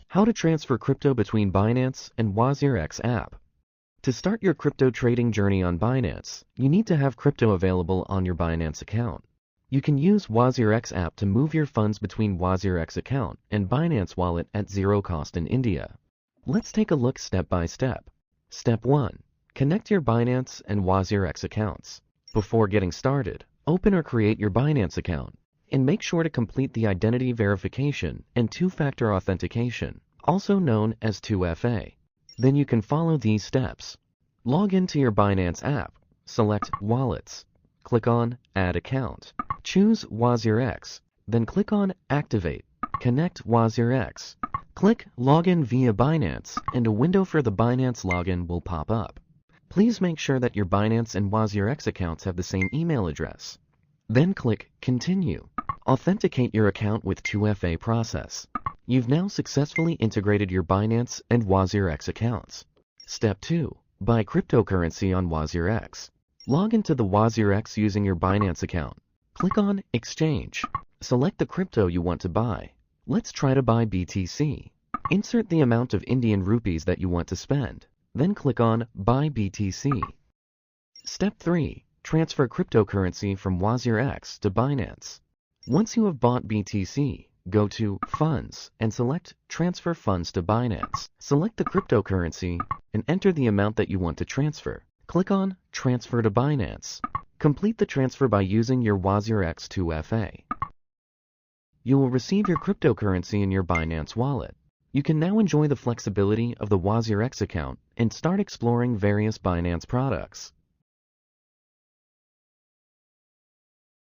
How to transfer crypto between Binance and WazirX app. To start your crypto trading journey on Binance, you need to have crypto available on your Binance account. You can use WazirX app to move your funds between WazirX account and Binance wallet at zero cost in India. Let's take a look step by step. Step 1. Connect your Binance and WazirX accounts. Before getting started, open or create your Binance account and make sure to complete the identity verification and two-factor authentication, also known as 2FA. Then you can follow these steps. Log into your Binance app, select Wallets, click on Add Account, choose WazirX, then click on Activate, connect WazirX. Click Login via Binance and a window for the Binance login will pop up. Please make sure that your Binance and WazirX accounts have the same email address. Then click Continue. Authenticate your account with 2FA process. You've now successfully integrated your Binance and WazirX accounts. Step 2. Buy cryptocurrency on WazirX. Log into the WazirX using your Binance account. Click on Exchange. Select the crypto you want to buy. Let's try to buy BTC. Insert the amount of Indian rupees that you want to spend. Then click on Buy BTC. Step 3. Transfer cryptocurrency from WazirX to Binance. Once you have bought BTC, go to Funds and select Transfer Funds to Binance. Select the cryptocurrency and enter the amount that you want to transfer. Click on Transfer to Binance. Complete the transfer by using your WazirX 2FA. You will receive your cryptocurrency in your Binance wallet. You can now enjoy the flexibility of the WazirX account and start exploring various Binance products.